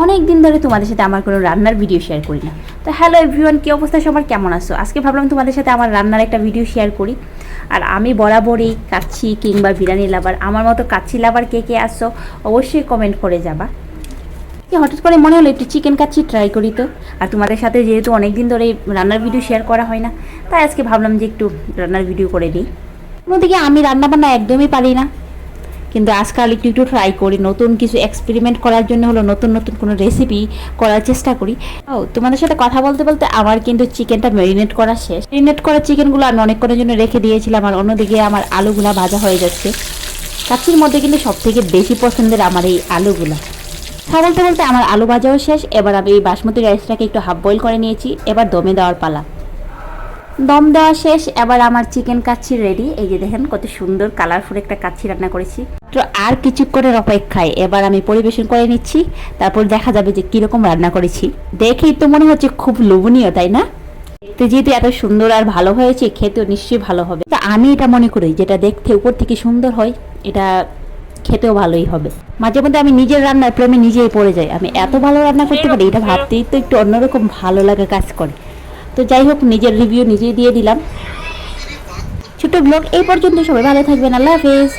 অনেক দিন ধরে তোমাদের সাথে আমার কোনো রান্নার ভিডিও শেয়ার করি না। তো হ্যালো এভরিওয়ান, কী অবস্থা সবার, কেমন আছো? আজকে ভাবলাম তোমাদের সাথে আমার রান্নার একটা ভিডিও শেয়ার করি। আর আমি বরাবরই কাচ্চি কিংবা বিরিয়ানি লাভার, আমার মতো কাচ্চি লাভার কে কে আসছো অবশ্যই কমেন্ট করে যাবা। হঠাৎ করে মনে হলো একটু চিকেন কাচ্চি ট্রাই করি তো। আর তোমাদের সাথে যেহেতু অনেক দিন ধরে রান্নার ভিডিও শেয়ার করা হয় না, তাই আজকে ভাবলাম যে একটু রান্নার ভিডিও করে নিই। অন্যদিকে আমি রান্নাবান্না একদমই পারি না, কিন্তু আজকাল একটু একটু ট্রাই করি, নতুন কিছু এক্সপেরিমেন্ট করার জন্য হলো নতুন নতুন কোনো রেসিপি করার চেষ্টা করি। ও তোমাদের সাথে কথা বলতে বলতে আমার কিন্তু চিকেনটা ম্যারিনেট করা শেষ। ম্যারিনেট করা চিকেনগুলো আমি অনেকক্ষণের জন্য রেখে দিয়েছিলাম, আর অন্যদিকে আমার আলুগুলা ভাজা হয়ে যাচ্ছে। কাচ্চির মধ্যে কিন্তু সবথেকে বেশি পছন্দের আমার এই আলুগুলা। কথা বলতে বলতে আমার আলু ভাজাও শেষ। এবার আমি এই বাসমতি রাইসটাকে একটু হাফ বয়েল করে নিয়েছি, এবার দমে দেওয়ার পালা। দম দেওয়া শেষ, এবার আমার চিকেন কাচ্চি রেডি। এই যে দেখেন কত সুন্দর কালারফুল একটা কাচ্চি রান্না করেছি। তো আর কিছুক্ষণের অপেক্ষায় এবার আমি পরিবেশন করে নিচ্ছি, তারপর দেখা যাবে যে কিরকম রান্না করেছি। দেখেই তো মনে হচ্ছে খুব লোভনীয়, তাই না? দেখতে যেহেতু এত সুন্দর আর ভালো হয়েছে, খেতেও নিশ্চয়ই ভালো হবে। তা আমি এটা মনে করি, যেটা দেখতে উপর থেকে সুন্দর হয় এটা খেতেও ভালোই হবে। মাঝে মধ্যে আমি নিজের রান্নার প্রেমে নিজেই পড়ে যাই, আমি এত ভালো রান্না করতে পারি, এটা ভাবতেই তো একটু অন্যরকম ভালো লাগা কাজ করে। তো যাই হোক, নিজের রিভিউ নিজেই দিয়ে দিলাম। ছোট ব্লগ এই পর্যন্ত, সবাই ভালো থাকবেন, আল্লাহ হাফেজ।